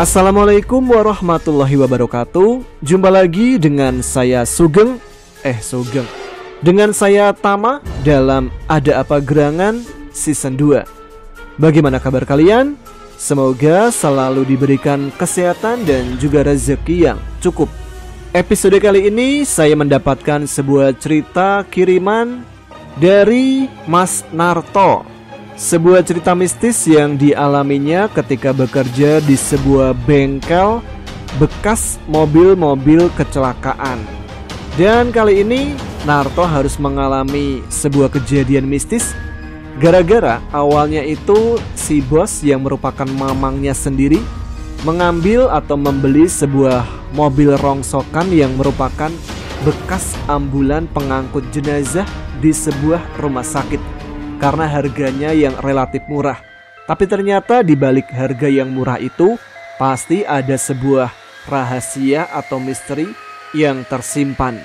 Assalamualaikum warahmatullahi wabarakatuh. Jumpa lagi dengan saya Sugeng. Dengan saya Tama dalam Ada Apa Gerangan Season 2. Bagaimana kabar kalian? Semoga selalu diberikan kesehatan dan juga rezeki yang cukup. Episode kali ini saya mendapatkan sebuah cerita kiriman dari Mas Narto. Sebuah cerita mistis yang dialaminya ketika bekerja di sebuah bengkel bekas mobil-mobil kecelakaan. Dan kali ini Narto harus mengalami sebuah kejadian mistis gara-gara awalnya itu si bos yang merupakan mamangnya sendiri mengambil atau membeli sebuah mobil rongsokan yang merupakan bekas ambulan pengangkut jenazah di sebuah rumah sakit karena harganya yang relatif murah. Tapi ternyata di balik harga yang murah itu pasti ada sebuah rahasia atau misteri yang tersimpan,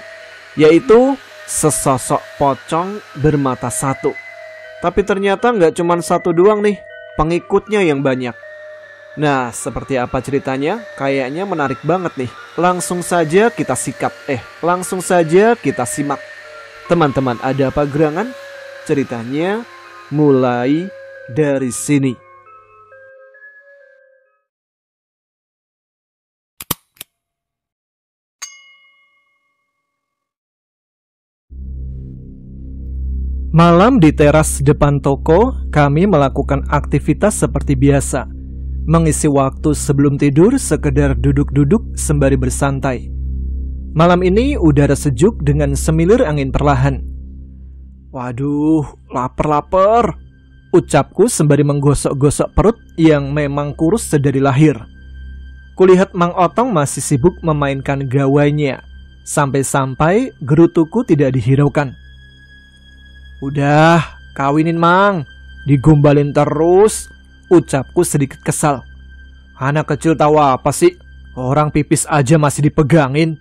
yaitu sesosok pocong bermata satu. Tapi ternyata nggak cuma satu doang nih, pengikutnya yang banyak. Nah, seperti apa ceritanya? Kayaknya menarik banget nih. Langsung saja kita simak. Teman-teman, ada apa gerangan? Ceritanya mulai dari sini. Malam di teras depan toko, kami melakukan aktivitas seperti biasa. Mengisi waktu sebelum tidur sekedar duduk-duduk sembari bersantai. Malam ini udara sejuk dengan semilir angin perlahan. Waduh, lapar, ucapku sembari menggosok-gosok perut yang memang kurus sedari lahir. Kulihat Mang Otong masih sibuk memainkan gawainya, sampai-sampai gerutuku tidak dihiraukan. Udah, kawinin Mang, digombalin terus, ucapku sedikit kesal. Anak kecil tahu apa sih? Orang pipis aja masih dipegangin.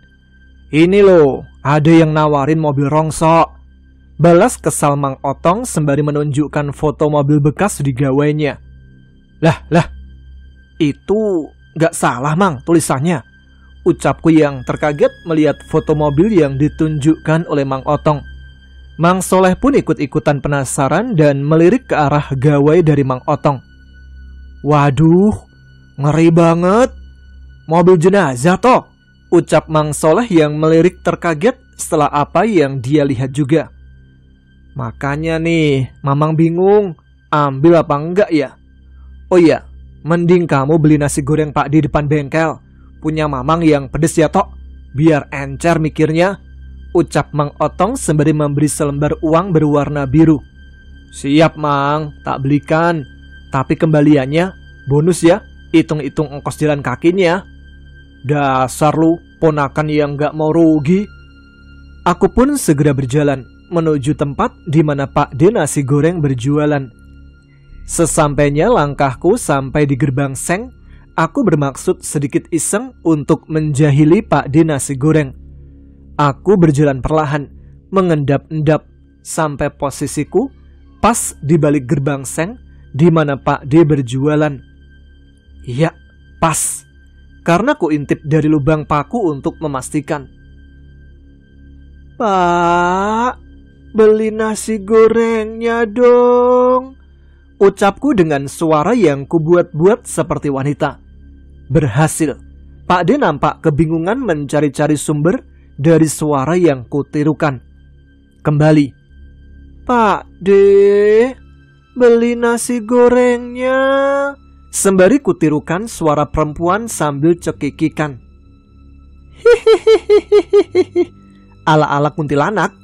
Ini loh, ada yang nawarin mobil rongsok. Balas kesal Mang Otong sembari menunjukkan foto mobil bekas di gawainya. Lah, itu gak salah Mang tulisannya, ucapku yang terkaget melihat foto mobil yang ditunjukkan oleh Mang Otong. Mang Soleh pun ikut-ikutan penasaran dan melirik ke arah gawai dari Mang Otong. Waduh, ngeri banget. Mobil jenazah toh, ucap Mang Soleh yang melirik terkaget setelah apa yang dia lihat juga. Makanya nih, Mamang bingung, ambil apa enggak ya? Oh iya, mending kamu beli nasi goreng Pak di depan bengkel. Punya Mamang yang pedes ya tok, biar encer mikirnya, ucap Mang Otong sembari memberi selembar uang berwarna biru. Siap Mang, tak belikan. Tapi kembaliannya bonus ya, hitung-hitung ongkos jalan kakinya. Dasar lu, ponakan yang gak mau rugi. Aku pun segera berjalan menuju tempat di mana Pak D nasi goreng berjualan. Sesampainya langkahku sampai di gerbang seng, aku bermaksud sedikit iseng untuk menjahili Pak D nasi goreng. Aku berjalan perlahan, mengendap-endap sampai posisiku pas di balik gerbang seng di mana Pak D berjualan. Iya, pas. Karena ku intip dari lubang paku untuk memastikan. Pak, beli nasi gorengnya dong, ucapku dengan suara yang kubuat-buat seperti wanita. Berhasil. Pak D nampak kebingungan mencari-cari sumber dari suara yang kutirukan. Kembali. Pak D, beli nasi gorengnya, sembari kutirukan suara perempuan sambil cekikikan. Hihihihihihi, ala-ala kuntilanak.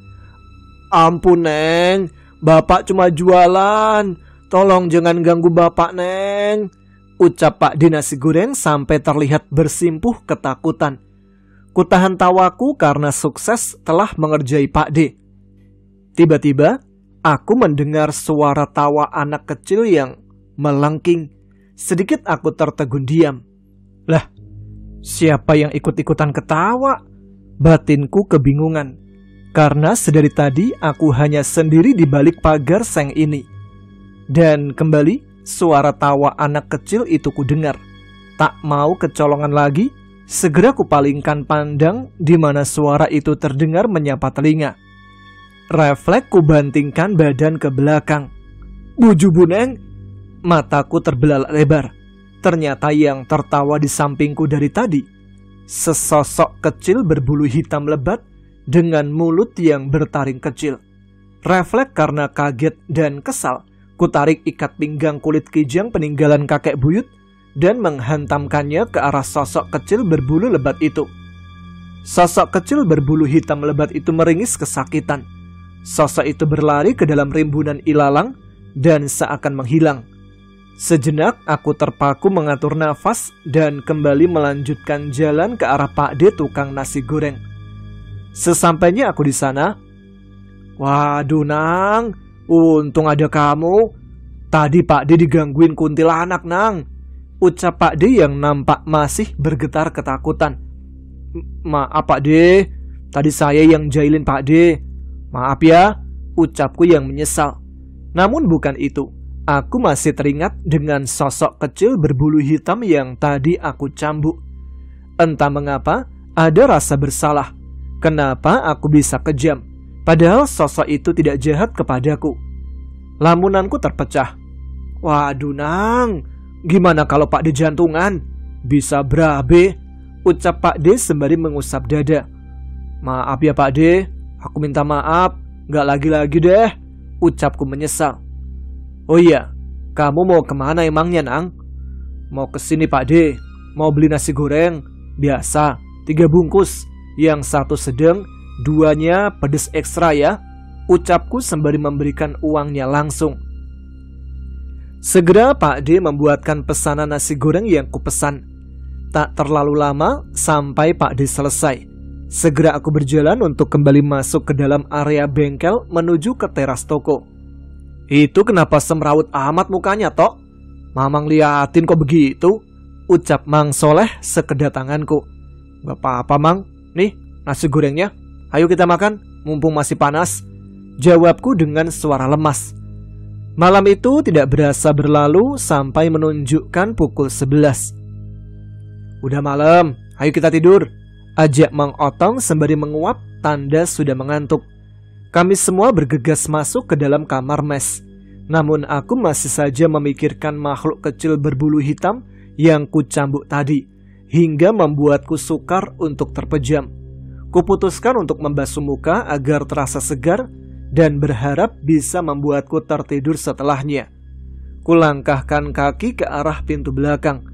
Ampun Neng, Bapak cuma jualan, tolong jangan ganggu Bapak Neng, ucap Pak D nasi goreng sampai terlihat bersimpuh ketakutan. Kutahan tawaku karena sukses telah mengerjai Pak D. Tiba-tiba aku mendengar suara tawa anak kecil yang melengking. Sedikit aku tertegun diam. Lah, siapa yang ikut-ikutan ketawa? Batinku kebingungan. Karena sedari tadi aku hanya sendiri di balik pagar seng ini. Dan kembali suara tawa anak kecil itu kudengar. Tak mau kecolongan lagi, segera kupalingkan pandang di mana suara itu terdengar menyapa telinga. Refleks kubantingkan badan ke belakang. Buju Buneng, mataku terbelalak lebar. Ternyata yang tertawa di sampingku dari tadi, sesosok kecil berbulu hitam lebat dengan mulut yang bertaring kecil. Refleks karena kaget dan kesal, kutarik ikat pinggang kulit kijang peninggalan kakek buyut dan menghantamkannya ke arah sosok kecil berbulu lebat itu. Sosok kecil berbulu hitam lebat itu meringis kesakitan. Sosok itu berlari ke dalam rimbunan ilalang dan seakan menghilang. Sejenak aku terpaku mengatur nafas dan kembali melanjutkan jalan ke arah Pak D tukang nasi goreng. Sesampainya aku di sana, "Waduh Nang, untung ada kamu. Tadi Pak D digangguin kuntilanak Nang," ucap Pak D yang nampak masih bergetar ketakutan. "Maaf Pak D, tadi saya yang jahilin Pak D. Maaf ya," ucapku yang menyesal. Namun bukan itu, aku masih teringat dengan sosok kecil berbulu hitam yang tadi aku cambuk. Entah mengapa, ada rasa bersalah. Kenapa aku bisa kejam, padahal sosok itu tidak jahat kepadaku. Lamunanku terpecah. "Waduh Nang, gimana kalau Pak D jantungan? Bisa berabe," ucap Pak D sembari mengusap dada. "Maaf ya Pak D, aku minta maaf, gak lagi-lagi deh," ucapku menyesal. "Oh iya, kamu mau kemana emangnya Nang?" "Mau kesini Pak D, mau beli nasi goreng, biasa, 3 bungkus, yang 1 sedang, 2-nya pedes ekstra ya," ucapku sembari memberikan uangnya langsung. Segera Pak D membuatkan pesanan nasi goreng yang kupesan. Tak terlalu lama sampai Pak D selesai. Segera aku berjalan untuk kembali masuk ke dalam area bengkel menuju ke teras toko. "Itu kenapa semrawut amat mukanya Tok? Mamang liatin kok begitu," ucap Mang Soleh sekedatanganku. "Gak apa-apa Mang, nih nasi gorengnya, ayo kita makan, mumpung masih panas," jawabku dengan suara lemas. Malam itu tidak berasa berlalu sampai menunjukkan pukul 11. "Udah malam, ayo kita tidur," ajak Mang Otong sembari menguap tanda sudah mengantuk. Kami semua bergegas masuk ke dalam kamar mes. Namun aku masih saja memikirkan makhluk kecil berbulu hitam yang kucambuk tadi, hingga membuatku sukar untuk terpejam. Kuputuskan untuk membasuh muka agar terasa segar dan berharap bisa membuatku tertidur setelahnya. Kulangkahkan kaki ke arah pintu belakang.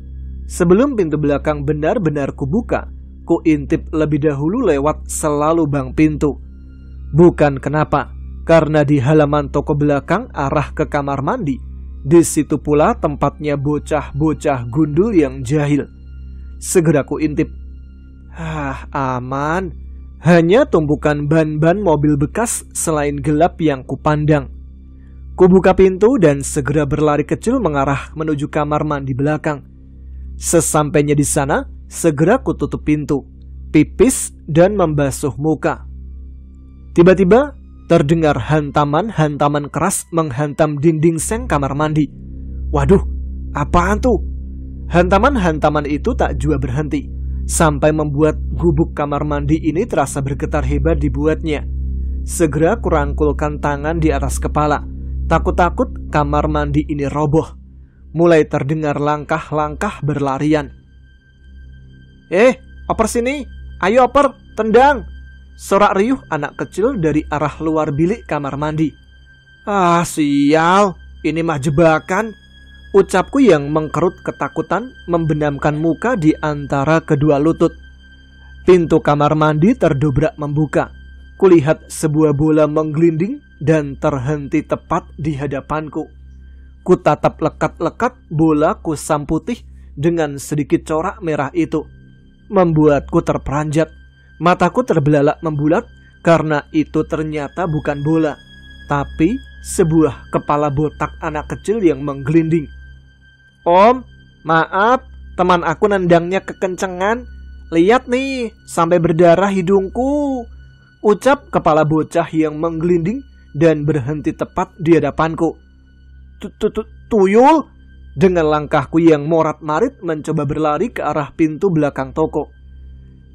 Sebelum pintu belakang benar-benar kubuka, kuintip lebih dahulu lewat selalubang pintu. Bukan kenapa, karena di halaman toko belakang arah ke kamar mandi, di situ pula tempatnya bocah-bocah gundul yang jahil. Segera kuintip. Aman. Hanya tumpukan ban-ban mobil bekas selain gelap yang kupandang. Kubuka pintu dan segera berlari kecil mengarah menuju kamar mandi belakang. Sesampainya di sana, segera kututup pintu, pipis dan membasuh muka. Tiba-tiba terdengar hantaman-hantaman keras menghantam dinding seng kamar mandi. Waduh, apaan tuh? Hantaman-hantaman itu tak jua berhenti, sampai membuat gubuk kamar mandi ini terasa bergetar hebat dibuatnya. Segera kurangkulkan tangan di atas kepala. Takut-takut kamar mandi ini roboh. Mulai terdengar langkah-langkah berlarian. Oper sini, ayo oper, tendang. Sorak riuh anak kecil dari arah luar bilik kamar mandi. Sial, ini mah jebakan. Ucapku yang mengkerut ketakutan membenamkan muka di antara kedua lutut. Pintu kamar mandi terdobrak membuka. Kulihat sebuah bola menggelinding dan terhenti tepat di hadapanku. Kutatap lekat-lekat bola kusam putih dengan sedikit corak merah itu. Membuatku terperanjat. Mataku terbelalak membulat karena itu ternyata bukan bola, tapi sebuah kepala botak anak kecil yang menggelinding. Om, maaf, teman aku nendangnya kekencengan. Lihat nih, sampai berdarah hidungku. Ucap kepala bocah yang menggelinding dan berhenti tepat di hadapanku. Tuyul? dengan langkahku yang morat-marit mencoba berlari ke arah pintu belakang toko.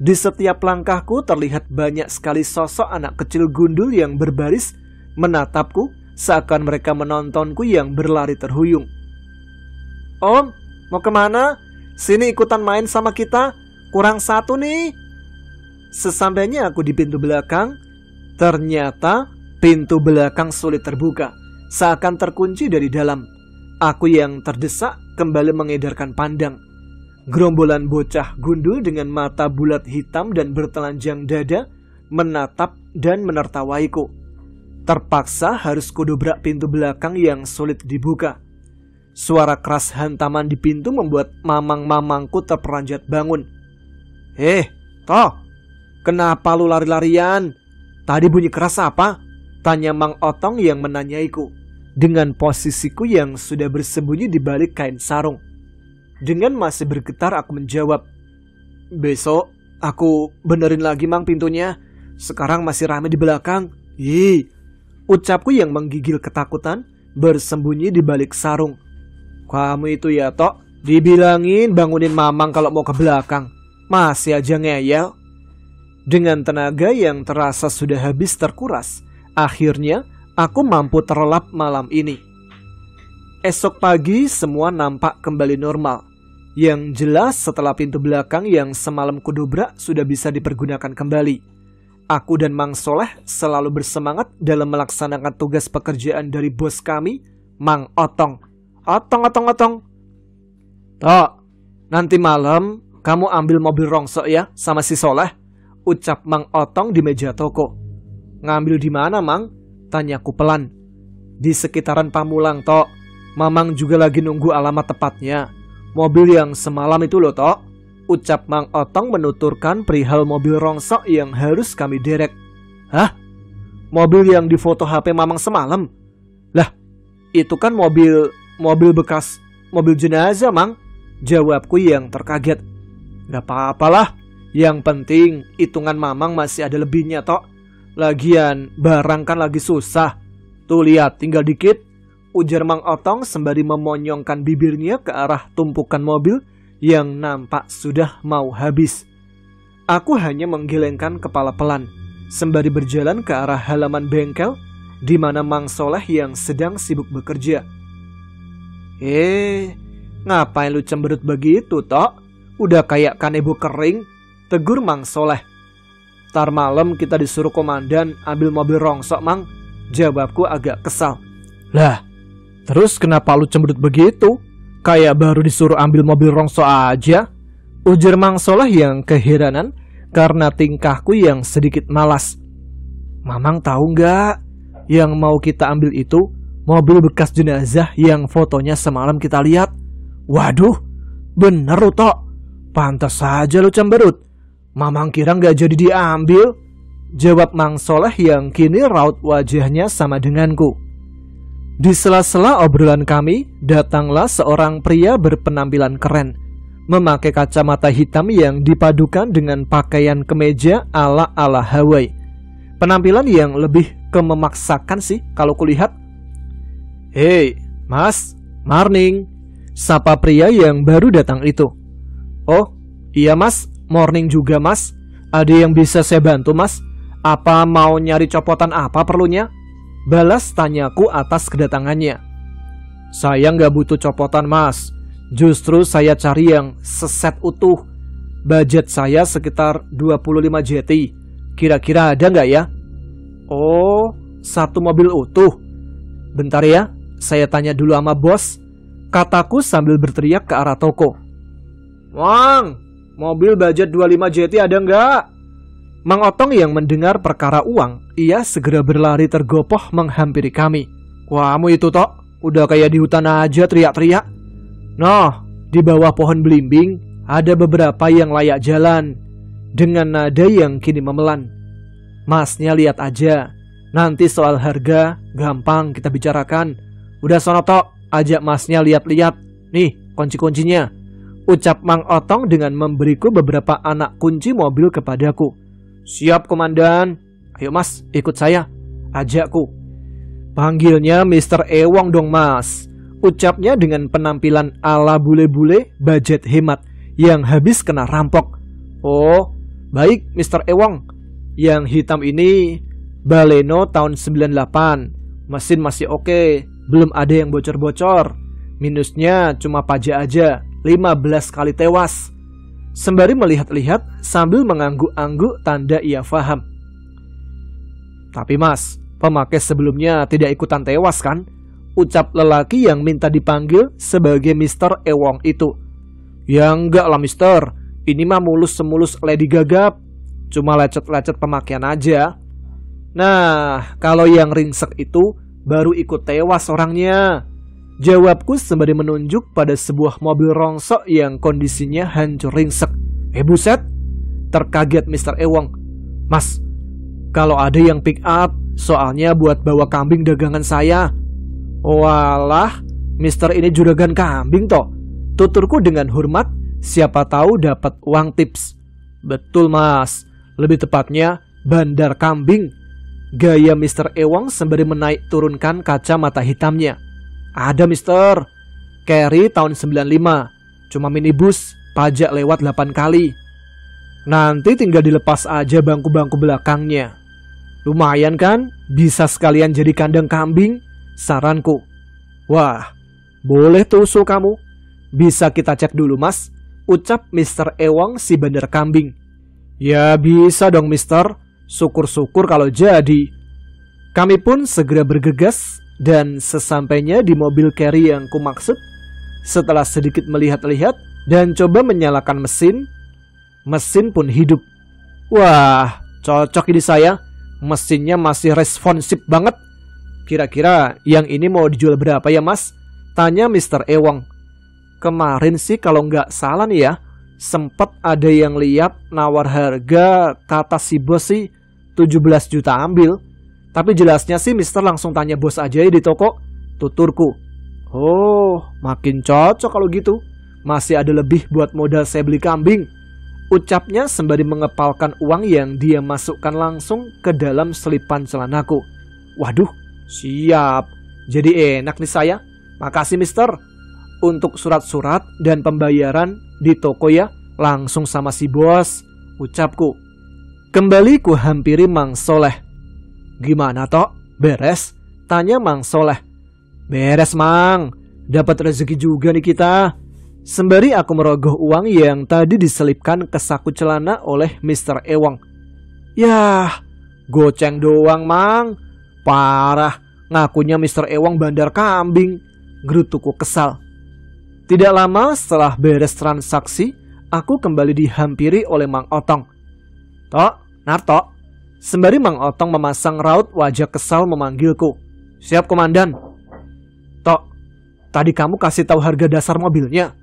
Di setiap langkahku terlihat banyak sekali sosok anak kecil gundul yang berbaris menatapku seakan mereka menontonku yang berlari terhuyung. "Om, mau kemana? Sini ikutan main sama kita. Kurang satu nih." Sesampainya aku di pintu belakang, ternyata pintu belakang sulit terbuka, seakan terkunci dari dalam. Aku yang terdesak kembali mengedarkan pandang. Gerombolan bocah gundul dengan mata bulat hitam dan bertelanjang dada menatap dan menertawaiku. Terpaksa harus kudobrak pintu belakang yang sulit dibuka. Suara keras hantaman di pintu membuat mamang-mamangku terperanjat bangun. Toh, kenapa lu lari-larian? Tadi bunyi keras apa?" tanya Mang Otong yang menanyaiku, dengan posisiku yang sudah bersembunyi di balik kain sarung. Dengan masih bergetar aku menjawab, "Besok aku benerin lagi Mang pintunya. Sekarang masih rame di belakang." Ucapku yang menggigil ketakutan bersembunyi di balik sarung. "Kamu itu ya Tok, dibilangin bangunin Mamang kalau mau ke belakang, masih aja ngeyel." Dengan tenaga yang terasa sudah habis terkuras, akhirnya aku mampu terlelap malam ini. Esok pagi semua nampak kembali normal. Yang jelas setelah pintu belakang yang semalam kudobrak sudah bisa dipergunakan kembali. Aku dan Mang Soleh selalu bersemangat dalam melaksanakan tugas pekerjaan dari bos kami, Mang Otong. Otong. "Tok, nanti malam kamu ambil mobil rongsok ya sama si Soleh," ucap Mang Otong di meja toko. "Ngambil di mana, Mang?" tanyaku pelan. "Di sekitaran Pamulang, Tok. Mamang juga lagi nunggu alamat tepatnya. Mobil yang semalam itu loh, Tok," ucap Mang Otong menuturkan perihal mobil rongsok yang harus kami derek. "Hah? Mobil yang difoto HP Mamang semalam? Lah, itu kan mobil bekas mobil jenazah, Mang," jawabku yang terkaget. "Gak apa-apalah, yang penting hitungan Mamang masih ada lebihnya, Tok. Lagian barang kan lagi susah. Tuh lihat, tinggal dikit," ujar Mang Otong sembari memonyongkan bibirnya ke arah tumpukan mobil yang nampak sudah mau habis. Aku hanya menggelengkan kepala pelan sembari berjalan ke arah halaman bengkel di mana Mang Soleh yang sedang sibuk bekerja. Ngapain lu cemberut begitu, Tok? Udah kayak kanebo kering," tegur Mang Soleh. "Tar malam kita disuruh komandan ambil mobil rongsok, Mang," jawabku agak kesal. "Lah, terus kenapa lu cemberut begitu? Kayak baru disuruh ambil mobil rongsok aja," ujar Mang Soleh yang keheranan karena tingkahku yang sedikit malas. "Mamang tahu nggak, yang mau kita ambil itu mobil bekas jenazah yang fotonya semalam kita lihat." "Waduh, bener lu, Tok. Pantas saja lu cemberut. Mamang kira nggak jadi diambil," jawab Mang Soleh yang kini raut wajahnya sama denganku. Di sela-sela obrolan kami, datanglah seorang pria berpenampilan keren, memakai kacamata hitam yang dipadukan dengan pakaian kemeja ala-ala Hawaii. Penampilan yang lebih ke memaksakan sih kalau kulihat. Mas, morning," sapa pria yang baru datang itu. "Oh, iya Mas, morning juga Mas. Ada yang bisa saya bantu Mas? Apa mau nyari copotan apa perlunya?" balas tanyaku atas kedatangannya. "Saya nggak butuh copotan Mas. Justru saya cari yang seset utuh. Budget saya sekitar 25 JT. Kira-kira ada nggak ya?" "Oh, satu mobil utuh. Bentar ya, saya tanya dulu sama bos," kataku sambil berteriak ke arah toko. "Mang, mobil budget 25 JT ada nggak?" Mang Otong yang mendengar perkara uang, ia segera berlari tergopoh menghampiri kami. "Kamu itu, Tok, udah kayak di hutan aja teriak-teriak. Noh, di bawah pohon belimbing ada beberapa yang layak jalan," dengan nada yang kini memelan. "Masnya lihat aja, nanti soal harga gampang kita bicarakan. Udah sono, Tok, ajak masnya lihat-lihat. Nih kunci-kuncinya," ucap Mang Otong dengan memberiku beberapa anak kunci mobil kepadaku. "Siap, Komandan. Ayo Mas, ikut saya," ajakku. "Panggilnya Mr. Ewong dong Mas," Ucapnya dengan penampilan ala bule-bule budget hemat yang habis kena rampok. Oh, baik Mr. Ewang. Yang hitam ini Baleno tahun 98. Mesin masih oke, belum ada yang bocor-bocor. Minusnya cuma pajak aja, 15 kali tewas. Sembari melihat-lihat sambil mengangguk-angguk tanda ia faham. Tapi mas, pemakai sebelumnya tidak ikutan tewas kan? Ucap lelaki yang minta dipanggil sebagai Mr. Ewang itu. Ya enggak lah mister, ini mah mulus semulus Lady Gagap. Cuma lecet-lecet pemakaian aja. Nah, kalau yang ringsek itu baru ikut tewas orangnya. Jawabku sembari menunjuk pada sebuah mobil rongsok yang kondisinya hancur ringsek. Buset, terkaget Mr. Ewang. Mas, kalau ada yang pick up, soalnya buat bawa kambing dagangan saya. Walah, mister ini juragan kambing toh. Tuturku dengan hormat, siapa tahu dapat uang tips. Betul mas, lebih tepatnya bandar kambing. Gaya Mr. Ewang sembari menaik turunkan kacamata hitamnya. Ada mister, carry tahun 95, cuma minibus, pajak lewat 8 kali. Nanti tinggal dilepas aja bangku-bangku belakangnya. Lumayan kan, bisa sekalian jadi kandang kambing. Saranku. Wah, boleh tuh usul kamu. Bisa kita cek dulu mas, ucap Mr. Ewang si bandar kambing. Ya bisa dong mister, syukur-syukur kalau jadi. Kami pun segera bergegas dan sesampainya di mobil carry yang kumaksud, setelah sedikit melihat-lihat dan coba menyalakan mesin, mesin pun hidup. Wah, cocok ini saya. Mesinnya masih responsif banget. Kira-kira yang ini mau dijual berapa ya mas? Tanya Mr. Ewang. Kemarin sih kalau nggak salah nih ya, sempet ada yang lihat nawar harga, kata si bos sih 17 juta ambil. Tapi jelasnya sih mister langsung tanya bos aja ya di toko. Tuturku. Oh, makin cocok kalau gitu. Masih ada lebih buat modal saya beli kambing. Ucapnya sembari mengepalkan uang yang dia masukkan langsung ke dalam selipan celanaku. Waduh, siap. Jadi enak nih saya. Makasih mister. Untuk surat-surat dan pembayaran di toko ya, langsung sama si bos. Ucapku. Kembali ku hampiri Mang Soleh. Gimana toh? Beres? Tanya Mang Soleh. Beres mang. Dapat rezeki juga nih kita. Sembari aku merogoh uang yang tadi diselipkan ke saku celana oleh Mr. Ewang. Yah, goceng doang mang. Parah, ngakunya Mr. Ewang bandar kambing. Gerutuku kesal. Tidak lama setelah beres transaksi, aku kembali dihampiri oleh Mang Otong. Tok, Narto. Sembari Mang Otong memasang raut wajah kesal memanggilku. Siap komandan. Tok, tadi kamu kasih tahu harga dasar mobilnya.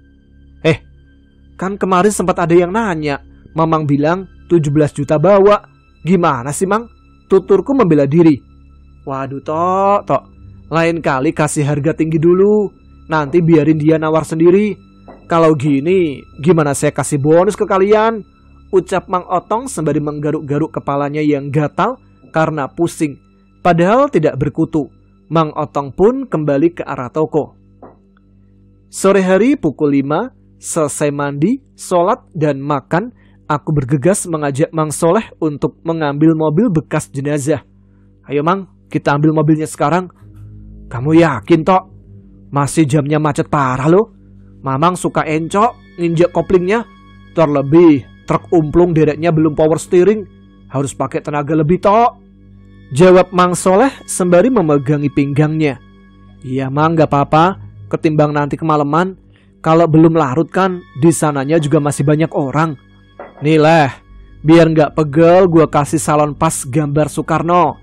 Kan kemarin sempat ada yang nanya. Mamang bilang 17 juta bawa. Gimana sih mang? Tuturku membela diri. Waduh tok. Lain kali kasih harga tinggi dulu. Nanti biarin dia nawar sendiri. Kalau gini, gimana saya kasih bonus ke kalian? Ucap Mang Otong sembari menggaruk-garuk kepalanya yang gatal karena pusing. Padahal tidak berkutu. Mang Otong pun kembali ke arah toko. Sore hari pukul 5, selesai mandi, sholat, dan makan, aku bergegas mengajak Mang Soleh untuk mengambil mobil bekas jenazah. Ayo Mang, kita ambil mobilnya sekarang. Kamu yakin tok? Masih jamnya macet parah loh. Mamang suka encok, nginjek koplingnya. Terlebih, truk umplung dereknya belum power steering. Harus pakai tenaga lebih tok. Jawab Mang Soleh sembari memegangi pinggangnya. Iya Mang, gak apa-apa. Ketimbang nanti kemalaman. Kalau belum larut kan, di sananya juga masih banyak orang. Nih leh, biar gak pegel gue kasih salon pas gambar Soekarno.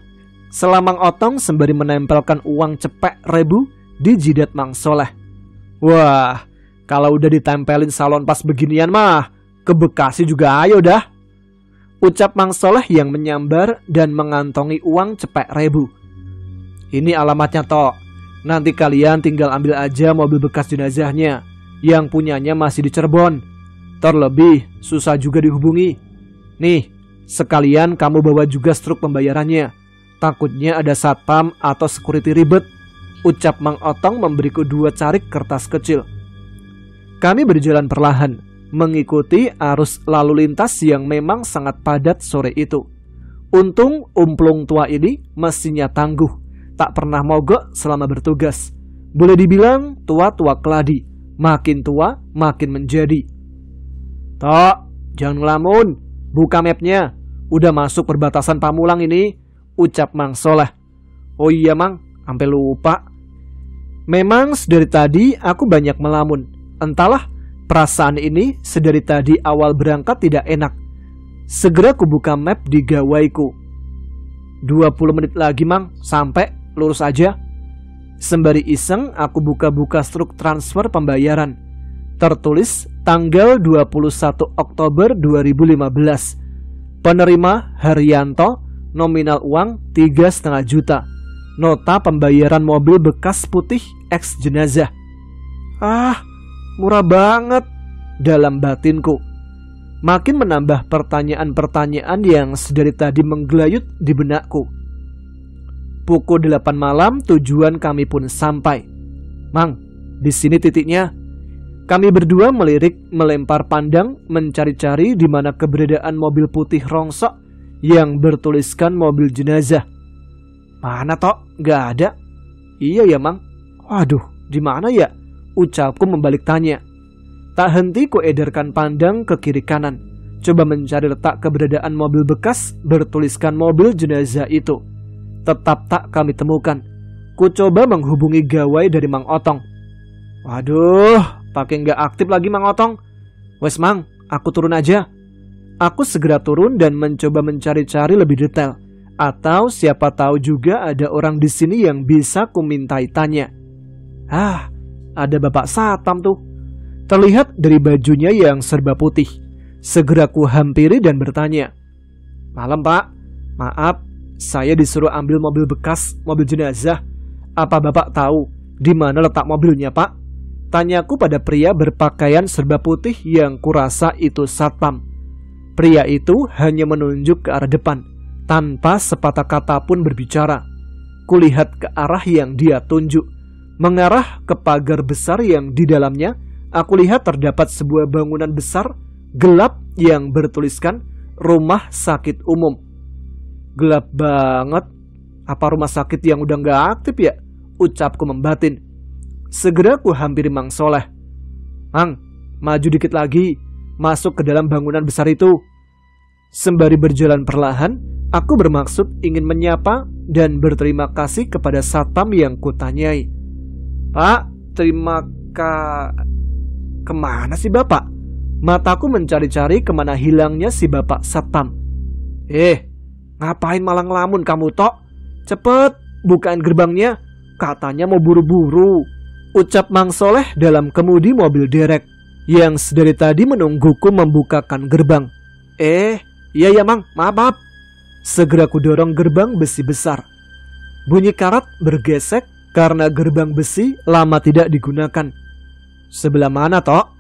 Selamang Otong sembari menempelkan uang cepek 1000 di jidat Mang Soleh. Wah, kalau udah ditempelin salon pas beginian mah, ke Bekasi juga ayo dah. Ucap Mang Soleh yang menyambar dan mengantongi uang cepek 1000. Ini alamatnya tok. Nanti kalian tinggal ambil aja mobil bekas jenazahnya. Yang punyanya masih di Cirebon. Terlebih susah juga dihubungi. Nih, sekalian kamu bawa juga struk pembayarannya. Takutnya ada satpam atau security ribet. ucap Mang Otong memberiku 2 carik kertas kecil. Kami berjalan perlahan, mengikuti arus lalu lintas yang memang sangat padat sore itu. Untung umplung tua ini mesinnya tangguh, tak pernah mogok selama bertugas. Boleh dibilang tua-tua keladi, makin tua makin menjadi. Tok, jangan ngelamun, buka mapnya. Udah masuk perbatasan Pamulang ini, ucap Mang Soleh. Oh iya Mang, sampai lupa. Memang sedari tadi aku banyak melamun. Entahlah, perasaan ini sedari tadi awal berangkat tidak enak. Segera ku buka map di gawaiku. 20 menit lagi Mang, sampai, lurus aja. Sembari iseng aku buka-buka struk transfer pembayaran. Tertulis tanggal 21 Oktober 2015. Penerima Haryanto, nominal uang 3,5 juta. Nota pembayaran mobil bekas putih eks jenazah. Ah, murah banget, dalam batinku. Makin menambah pertanyaan-pertanyaan yang sedari tadi menggelayut di benakku. Pukul 8 malam tujuan kami pun sampai. Mang, di sini titiknya. Kami berdua melirik, melempar pandang, mencari-cari di mana keberadaan mobil putih rongsok yang bertuliskan mobil jenazah. Mana Tok? Gak ada. Iya ya Mang. Waduh, di mana ya? Ucapku membalik tanya. Tak henti ku edarkan pandang ke kiri kanan, coba mencari letak keberadaan mobil bekas bertuliskan mobil jenazah itu. Tetap tak kami temukan. Ku coba menghubungi gawai dari Mang Otong. Waduh, pakai nggak aktif lagi Mang Otong. Wes Mang, aku turun aja. Aku segera turun dan mencoba mencari-cari lebih detail. Atau siapa tahu juga ada orang di sini yang bisa ku mintai tanya. Ah, ada Bapak Satpam tuh. Terlihat dari bajunya yang serba putih. Segera ku hampiri dan bertanya. Malam Pak, maaf, saya disuruh ambil mobil bekas, mobil jenazah. Apa Bapak tahu di mana letak mobilnya Pak? Tanyaku pada pria berpakaian serba putih yang kurasa itu Satpam. Pria itu hanya menunjuk ke arah depan, tanpa sepatah kata pun berbicara. Kulihat ke arah yang dia tunjuk, mengarah ke pagar besar yang di dalamnya aku lihat terdapat sebuah bangunan besar, gelap yang bertuliskan Rumah Sakit Umum. Gelap banget. Apa rumah sakit yang udah gak aktif ya? Ucapku membatin. Segera ku hampiri Mang Soleh. Mang, maju dikit lagi, masuk ke dalam bangunan besar itu. Sembari berjalan perlahan, aku bermaksud ingin menyapa dan berterima kasih kepada Satpam yang kutanyai. Pak, kemana sih Bapak? Mataku mencari-cari kemana hilangnya si Bapak Satpam. Ngapain malah ngelamun kamu Tok? Cepet, bukain gerbangnya. Katanya mau buru-buru, ucap Mang Soleh dalam kemudi mobil derek yang sedari tadi menungguku membukakan gerbang. Iya ya Mang, maaf. Segera ku dorong gerbang besi besar. Bunyi karat bergesek karena gerbang besi lama tidak digunakan. Sebelah mana Tok?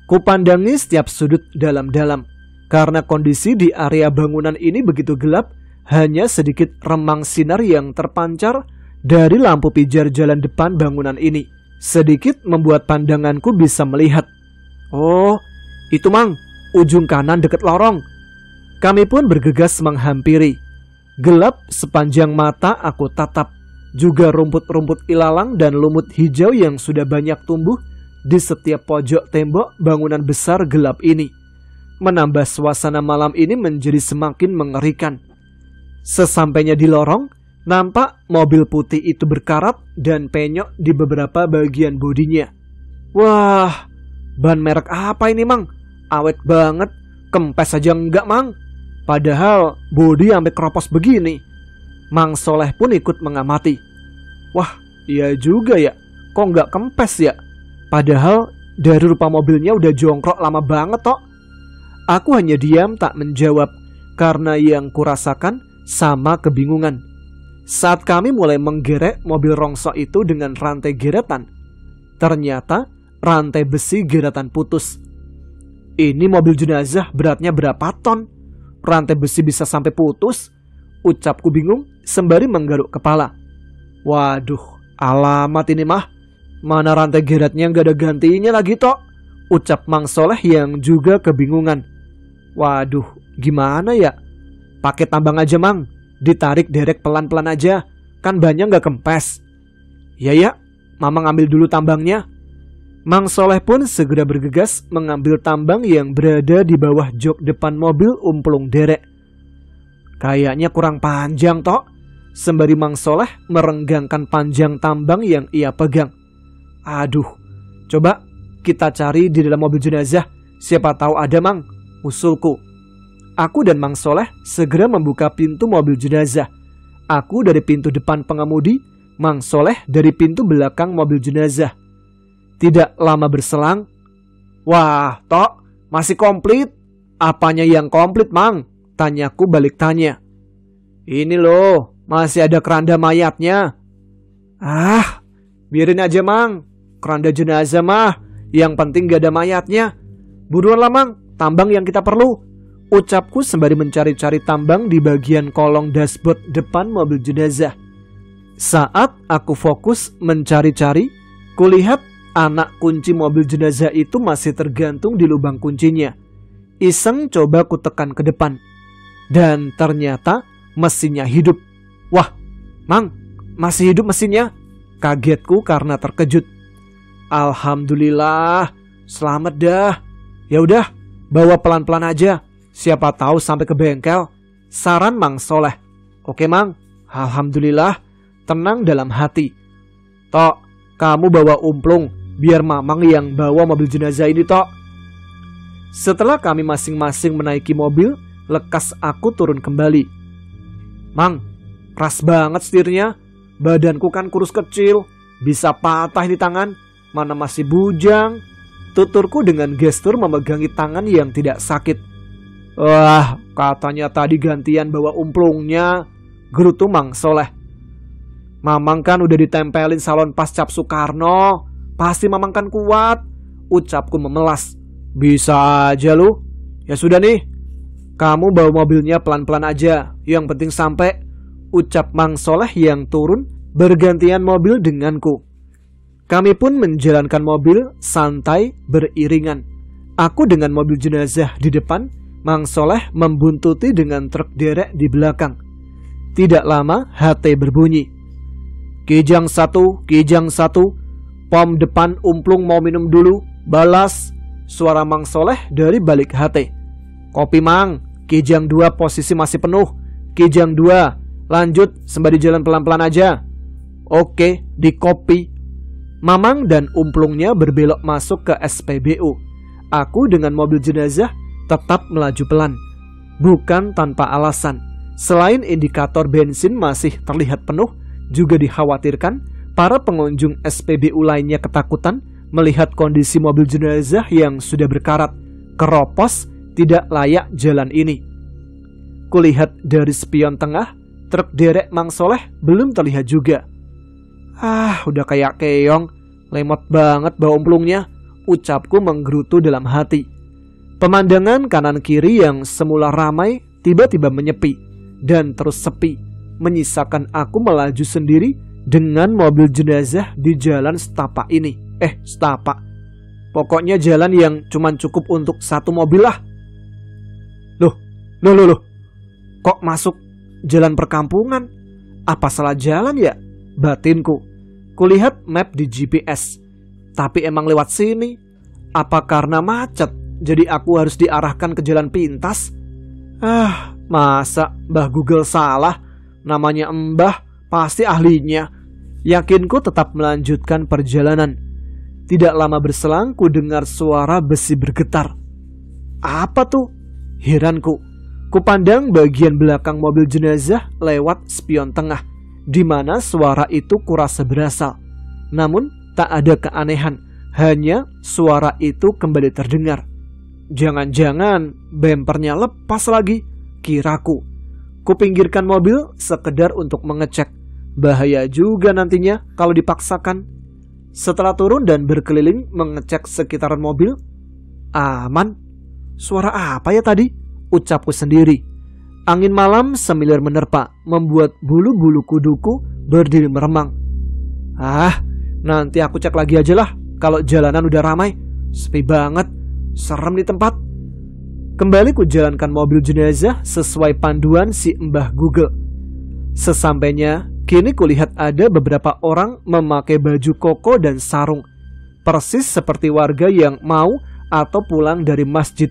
Kupandangi setiap sudut dalam-dalam. Karena kondisi di area bangunan ini begitu gelap, hanya sedikit remang sinar yang terpancar dari lampu pijar jalan depan bangunan ini. Sedikit membuat pandanganku bisa melihat. Oh, itu Mang, ujung kanan dekat lorong. Kami pun bergegas menghampiri. Gelap sepanjang mata aku tatap. Juga rumput-rumput ilalang dan lumut hijau yang sudah banyak tumbuh di setiap pojok tembok bangunan besar gelap ini. Menambah suasana malam ini menjadi semakin mengerikan. Sesampainya di lorong, nampak mobil putih itu berkarat dan penyok di beberapa bagian bodinya. Wah, ban merek apa ini Mang? Awet banget, kempes aja enggak Mang. Padahal bodi sampai keropos begini. Mang Soleh pun ikut mengamati. Wah, iya juga ya, kok enggak kempes ya? Padahal dari rupa mobilnya udah jongkrok lama banget Tok. Aku hanya diam tak menjawab karena yang kurasakan sama kebingungan. Saat kami mulai menggerek mobil rongsok itu dengan rantai geretan, ternyata rantai besi geretan putus. Ini mobil jenazah beratnya berapa ton? Rantai besi bisa sampai putus? Ucapku bingung sembari menggaruk kepala. Waduh, Alamat ini mah, mana rantai geratnya nggak ada gantinya lagi tok, ucap Mang Soleh yang juga kebingungan. Waduh, gimana ya? Pakai tambang aja Mang, ditarik derek pelan-pelan aja, kan banyak nggak kempes. Ya, Mama ngambil dulu tambangnya. Mang Soleh pun segera bergegas mengambil tambang yang berada di bawah jok depan mobil umplung derek. Kayaknya kurang panjang tok, sembari Mang Soleh merenggangkan panjang tambang yang ia pegang. Aduh, coba kita cari di dalam mobil jenazah, siapa tahu ada Mang, usulku. Aku dan Mang Soleh segera membuka pintu mobil jenazah. Aku dari pintu depan pengemudi, Mang Soleh dari pintu belakang mobil jenazah. Tidak lama berselang, wah, tok, masih komplit. Apanya yang komplit, Mang? Tanyaku balik tanya. Ini loh, masih ada keranda mayatnya. Ah, biarin aja Mang, keranda jenazah mah, yang penting gak ada mayatnya. Buruan lah Mang, tambang yang kita perlu, ucapku sembari mencari-cari tambang di bagian kolong dashboard depan mobil jenazah. Saat aku fokus mencari-cari, kulihat anak kunci mobil jenazah itu masih tergantung di lubang kuncinya. Iseng coba ku tekan ke depan. Dan ternyata mesinnya hidup. Wah, Mang, masih hidup mesinnya? Kagetku karena terkejut. Alhamdulillah, selamat dah. Ya udah, bawa pelan-pelan aja. Siapa tahu sampai ke bengkel. Saran Mang Soleh. Oke Mang, alhamdulillah. Tenang dalam hati. Tok, kamu bawa umplung, biar Mamang yang bawa mobil jenazah ini tok. Setelah kami masing-masing menaiki mobil, lekas aku turun kembali. Mang, keras banget setirnya. Badanku kan kurus kecil, bisa patah di tangan, mana masih bujang. Tuturku dengan gestur memegangi tangan yang tidak sakit. Wah, katanya tadi gantian bawa umplungnya, gerutu Mang Soleh. Mamang kan udah ditempelin salon pas cap Soekarno, pasti Mamang kan kuat, ucapku memelas. Bisa aja lu. Ya sudah nih, kamu bawa mobilnya pelan-pelan aja, yang penting sampai, ucap Mang Soleh yang turun bergantian mobil denganku. Kami pun menjalankan mobil santai beriringan. Aku dengan mobil jenazah di depan, Mang Soleh membuntuti dengan truk derek di belakang. Tidak lama HT berbunyi. Kijang 1, Kijang 1, pom depan umplung mau minum dulu, balas, suara Mang Soleh dari balik HT. Kopi Mang, Kijang 2 posisi masih penuh, Kijang 2, lanjut sembari jalan pelan-pelan aja. Oke, di kopi. Mamang dan umplungnya berbelok masuk ke SPBU. Aku dengan mobil jenazah tetap melaju pelan. Bukan tanpa alasan. Selain indikator bensin masih terlihat penuh, juga dikhawatirkan para pengunjung SPBU lainnya ketakutan melihat kondisi mobil jenazah yang sudah berkarat, keropos, tidak layak jalan ini. Kulihat dari spion tengah, truk derek Mang Soleh belum terlihat juga. Ah, udah kayak keong, lemot banget bawa umplungnya, ucapku menggerutu dalam hati. Pemandangan kanan kiri yang semula ramai tiba-tiba menyepi dan terus sepi, menyisakan aku melaju sendiri dengan mobil jenazah di jalan setapak ini. Setapak. Pokoknya jalan yang cuman cukup untuk satu mobil lah. Loh. Kok masuk jalan perkampungan? Apa salah jalan ya? Batinku. Kulihat map di GPS. Tapi emang lewat sini. Apa karena macet, jadi aku harus diarahkan ke jalan pintas? Masa Mbah Google salah? Namanya Mbah, pasti ahlinya. Yakinku tetap melanjutkan perjalanan. Tidak lama berselang ku dengar suara besi bergetar. Apa tuh? Heranku. Kupandang bagian belakang mobil jenazah lewat spion tengah, di mana suara itu kurasa berasal. Namun tak ada keanehan, hanya suara itu kembali terdengar. Jangan-jangan bempernya lepas lagi, kiraku. Kupinggirkan mobil sekedar untuk mengecek. Bahaya juga nantinya kalau dipaksakan. Setelah turun dan berkeliling mengecek sekitaran mobil, aman. Suara apa ya tadi? Ucapku sendiri. Angin malam semilir menerpa, membuat bulu-bulu kuduku berdiri meremang. Ah, nanti aku cek lagi aja lah kalau jalanan udah ramai. Sepi banget, serem di tempat. Kembali ku jalankan mobil jenazah sesuai panduan si Mbah Google. Sesampainya, kini kulihat ada beberapa orang memakai baju koko dan sarung. Persis seperti warga yang mau atau pulang dari masjid.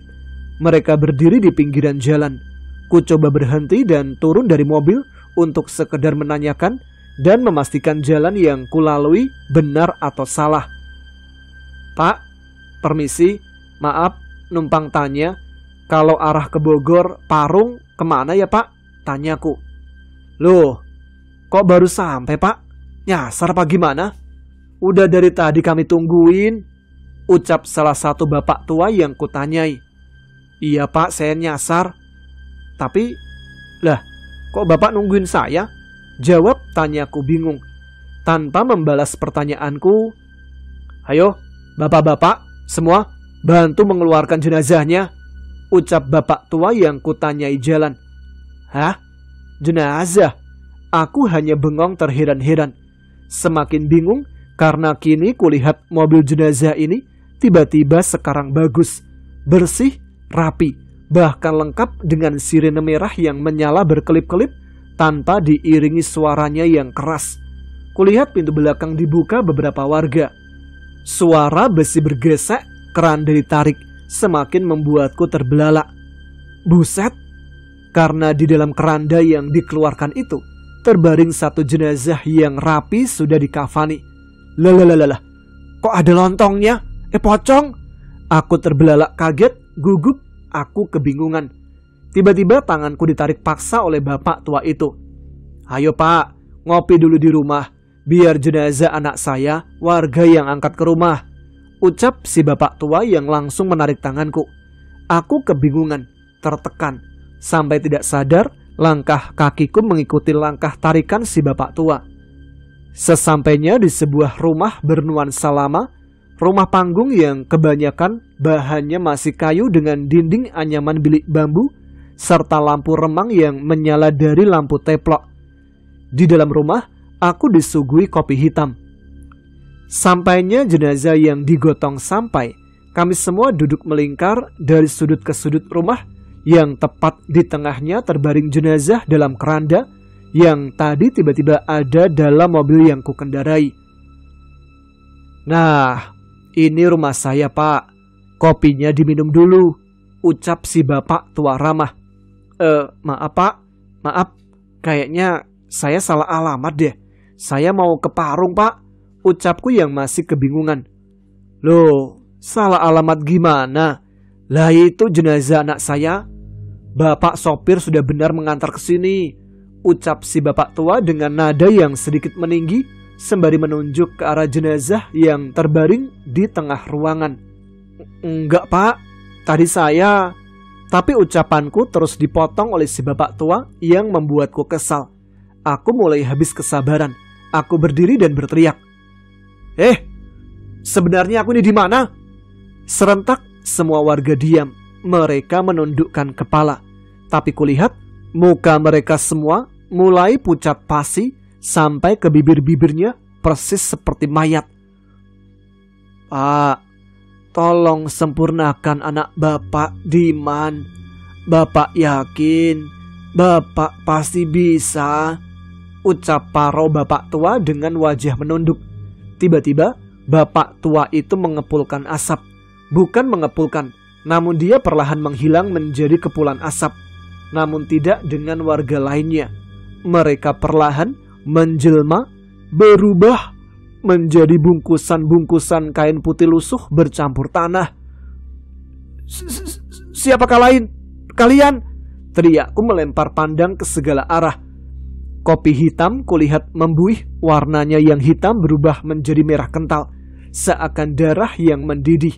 Mereka berdiri di pinggiran jalan. Ku coba berhenti dan turun dari mobil untuk sekedar menanyakan dan memastikan jalan yang kulalui benar atau salah. Pak, permisi, maaf, numpang tanya, kalau arah ke Bogor, Parung, kemana ya Pak? Tanyaku. Loh, kok baru sampai Pak? Nyasar apa gimana? Udah dari tadi kami tungguin, ucap salah satu bapak tua yang kutanyai. Iya Pak, saya nyasar. Tapi, lah, kok Bapak nungguin saya? Jawab, tanyaku bingung. Tanpa membalas pertanyaanku, ayo, bapak-bapak, semua bantu mengeluarkan jenazahnya, ucap bapak tua yang kutanyai jalan. Hah? Jenazah? Aku hanya bengong terheran-heran. Semakin bingung karena kini kulihat mobil jenazah ini tiba-tiba sekarang bagus, bersih, rapi, bahkan lengkap dengan sirene merah yang menyala berkelip-kelip tanpa diiringi suaranya yang keras. Kulihat pintu belakang dibuka beberapa warga. Suara besi bergesek, keranda ditarik, semakin membuatku terbelalak. Buset, karena di dalam keranda yang dikeluarkan itu terbaring satu jenazah yang rapi sudah dikafani. Lalalalala, kok ada lontongnya? Pocong? Aku terbelalak kaget, gugup, aku kebingungan. Tiba-tiba tanganku ditarik paksa oleh bapak tua itu. Ayo Pak, ngopi dulu di rumah, biar jenazah anak saya warga yang angkat ke rumah, ucap si bapak tua yang langsung menarik tanganku. Aku kebingungan, tertekan, sampai tidak sadar langkah kakiku mengikuti langkah tarikan si bapak tua. Sesampainya di sebuah rumah bernuansa lama, rumah panggung yang kebanyakan bahannya masih kayu dengan dinding anyaman bilik bambu, serta lampu remang yang menyala dari lampu teplok. Di dalam rumah, aku disuguhi kopi hitam. Sampainya jenazah yang digotong sampai, kami semua duduk melingkar dari sudut ke sudut rumah, yang tepat di tengahnya terbaring jenazah dalam keranda yang tadi tiba-tiba ada dalam mobil yang kukendarai. Nah, ini rumah saya Pak, kopinya diminum dulu, ucap si bapak tua ramah. Maaf Pak, maaf, kayaknya saya salah alamat deh. Saya mau ke Parung Pak, ucapku yang masih kebingungan. Loh, salah alamat gimana? Lah itu jenazah anak saya. Bapak sopir sudah benar mengantar ke sini, ucap si bapak tua dengan nada yang sedikit meninggi sembari menunjuk ke arah jenazah yang terbaring di tengah ruangan. Enggak Pak, tadi saya... Tapi ucapanku terus dipotong oleh si bapak tua yang membuatku kesal. Aku mulai habis kesabaran. Aku berdiri dan berteriak. Sebenarnya aku ini di mana? Serentak semua warga diam. Mereka menundukkan kepala. Tapi kulihat muka mereka semua mulai pucat pasi sampai ke bibir-bibirnya persis seperti mayat. Pak, tolong sempurnakan anak Bapak, Diman. Bapak yakin Bapak pasti bisa, ucap paro bapak tua dengan wajah menunduk. Tiba-tiba bapak tua itu mengepulkan asap. Bukan mengepulkan, namun dia perlahan menghilang menjadi kepulan asap. Namun tidak dengan warga lainnya. Mereka perlahan menjelma, berubah menjadi bungkusan-bungkusan kain putih lusuh bercampur tanah. Siapakah kalian? Teriakku melempar pandang ke segala arah. Kopi hitam kulihat membuih, warnanya yang hitam berubah menjadi merah kental, seakan darah yang mendidih.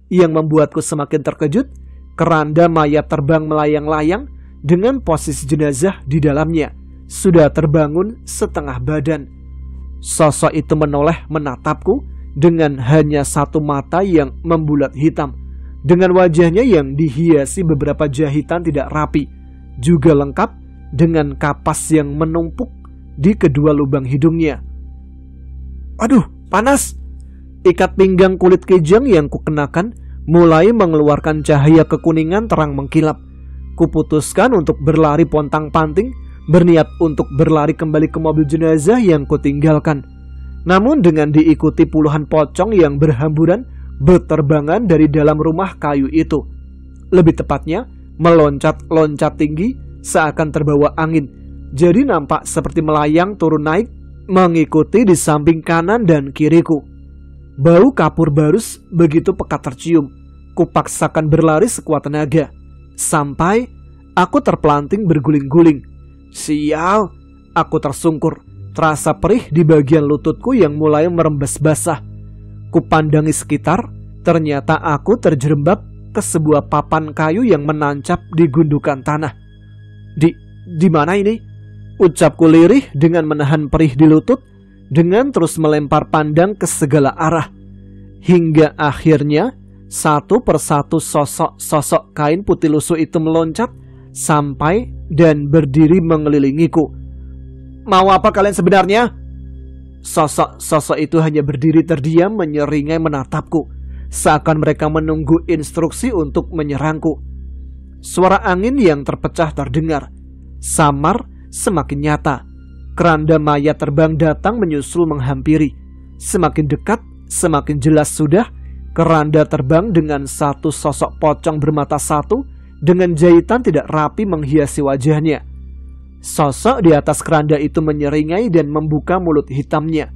Yang membuatku semakin terkejut, keranda mayat terbang melayang-layang dengan posisi jenazah di dalamnya sudah terbangun setengah badan. Sosok itu menoleh menatapku dengan hanya satu mata yang membulat hitam, dengan wajahnya yang dihiasi beberapa jahitan tidak rapi, juga lengkap dengan kapas yang menumpuk di kedua lubang hidungnya. Aduh, panas. Ikat pinggang kulit kijang yang kukenakan mulai mengeluarkan cahaya kekuningan terang mengkilap. Kuputuskan untuk berlari pontang-panting, berniat untuk berlari kembali ke mobil jenazah yang kutinggalkan. Namun dengan diikuti puluhan pocong yang berhamburan berterbangan dari dalam rumah kayu itu. Lebih tepatnya, meloncat-loncat tinggi seakan terbawa angin. Jadi nampak seperti melayang turun naik, mengikuti di samping kanan dan kiriku. Bau kapur barus begitu pekat tercium. Kupaksakan berlari sekuat tenaga, sampai aku terpelanting berguling-guling. Sial, aku tersungkur. Terasa perih di bagian lututku yang mulai merembes basah. Kupandangi sekitar, ternyata aku terjerembab ke sebuah papan kayu yang menancap di gundukan tanah. Di mana ini? Ucapku lirih dengan menahan perih di lutut, dengan terus melempar pandang ke segala arah. Hingga akhirnya satu persatu sosok kain putih lusuh itu meloncat sampai dan berdiri mengelilingiku. Mau apa kalian sebenarnya? Sosok itu hanya berdiri terdiam menyeringai menatapku, seakan mereka menunggu instruksi untuk menyerangku. Suara angin yang terpecah terdengar, samar semakin nyata. Keranda mayat terbang datang menyusul menghampiri. Semakin dekat, semakin jelas sudah keranda terbang dengan satu sosok pocong bermata satu dengan jahitan tidak rapi menghiasi wajahnya. Sosok di atas keranda itu menyeringai dan membuka mulut hitamnya.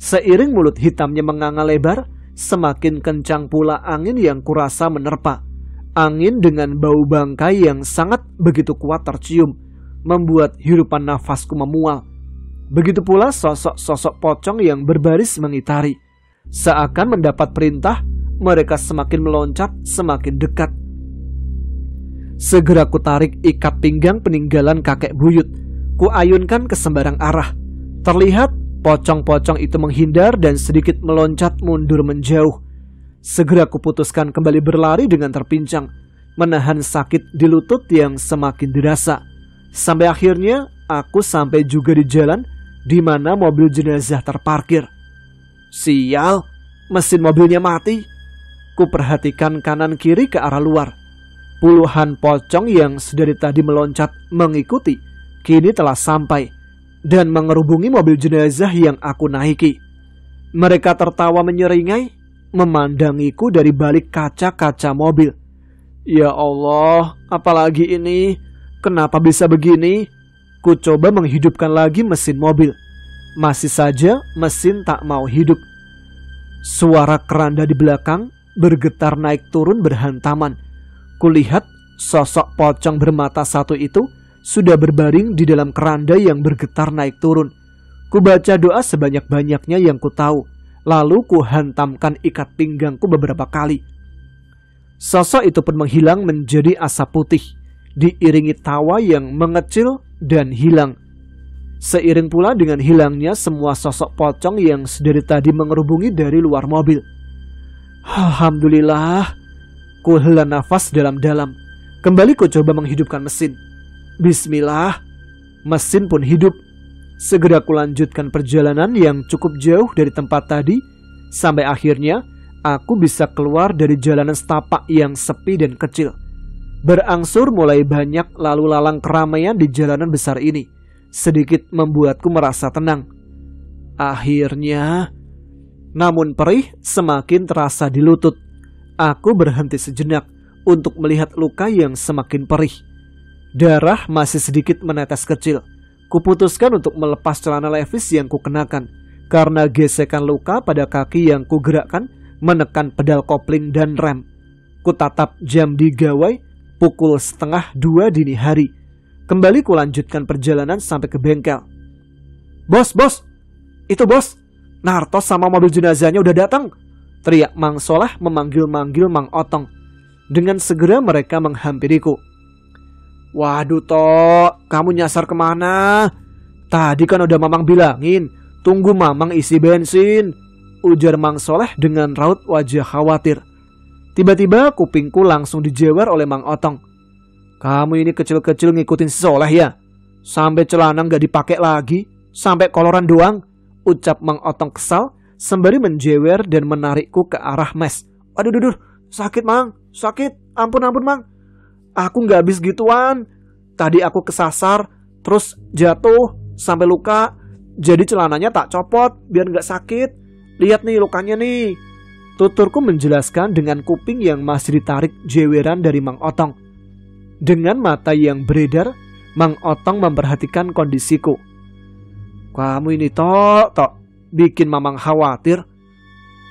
Seiring mulut hitamnya menganga lebar, semakin kencang pula angin yang kurasa menerpa. Angin dengan bau bangkai yang sangat begitu kuat tercium, membuat hirupan nafasku memual. Begitu pula sosok-sosok pocong yang berbaris mengitari. Seakan mendapat perintah, mereka semakin meloncat, semakin dekat. Segera ku tarik ikat pinggang peninggalan kakek buyut. Ku ayunkan ke sembarang arah. Terlihat pocong-pocong itu menghindar dan sedikit meloncat mundur menjauh. Segera ku putuskan kembali berlari dengan terpincang, menahan sakit di lutut yang semakin dirasa. Sampai akhirnya aku sampai juga di jalan di mana mobil jenazah terparkir. Sial, mesin mobilnya mati. Ku perhatikan kanan kiri ke arah luar. Puluhan pocong yang sedari tadi meloncat mengikuti, kini telah sampai dan mengerubungi mobil jenazah yang aku naiki. Mereka tertawa menyeringai, memandangiku dari balik kaca-kaca mobil. Ya Allah, apalagi ini? Kenapa bisa begini? Ku coba menghidupkan lagi mesin mobil. Masih saja mesin tak mau hidup. Suara keranda di belakang bergetar naik turun berhantaman. Kulihat sosok pocong bermata satu itu sudah berbaring di dalam keranda yang bergetar naik turun. Ku baca doa sebanyak-banyaknya yang ku tahu, lalu ku hantamkan ikat pinggangku beberapa kali. Sosok itu pun menghilang menjadi asap putih, diiringi tawa yang mengecil dan hilang. Seiring pula dengan hilangnya semua sosok pocong yang sedari tadi mengerubungi dari luar mobil. Alhamdulillah. Ku hela nafas dalam-dalam. Kembali ku coba menghidupkan mesin. Bismillah. Mesin pun hidup. Segera ku lanjutkan perjalanan yang cukup jauh dari tempat tadi, sampai akhirnya aku bisa keluar dari jalanan setapak yang sepi dan kecil. Berangsur mulai banyak lalu lalang keramaian di jalanan besar ini. Sedikit membuatku merasa tenang. Akhirnya, namun perih semakin terasa di lutut. Aku berhenti sejenak untuk melihat luka yang semakin perih. Darah masih sedikit menetes kecil. Kuputuskan untuk melepas celana levis yang kukenakan, karena gesekan luka pada kaki yang kugerakkan menekan pedal kopling dan rem. Kutatap jam di gawai, pukul 1:30 dini hari. Kembali kulanjutkan perjalanan sampai ke bengkel. Bos, itu bos, Nartos sama mobil jenazahnya udah datang, teriak Mang Solah memanggil-manggil Mang Otong. Dengan segera mereka menghampiriku. Waduh Tok, kamu nyasar kemana? Tadi kan udah Mamang bilangin, tunggu Mamang isi bensin, ujar Mang Soleh dengan raut wajah khawatir. Tiba-tiba kupingku langsung dijewer oleh Mang Otong. Kamu ini kecil-kecil ngikutin si Soleh ya? Sampai celana gak dipakai lagi, sampai koloran doang, ucap Mang Otong kesal sembari menjewer dan menarikku ke arah mes. Aduh, duh, sakit Mang, sakit, ampun Mang. Aku nggak habis gituan. Tadi aku kesasar, terus jatuh sampai luka. Jadi celananya tak copot biar nggak sakit. Lihat nih lukanya nih. Tuturku menjelaskan dengan kuping yang masih ditarik jeweran dari Mang Otong. Dengan mata yang beredar, Mang Otong memperhatikan kondisiku. Kamu ini Tok, bikin Mamang khawatir.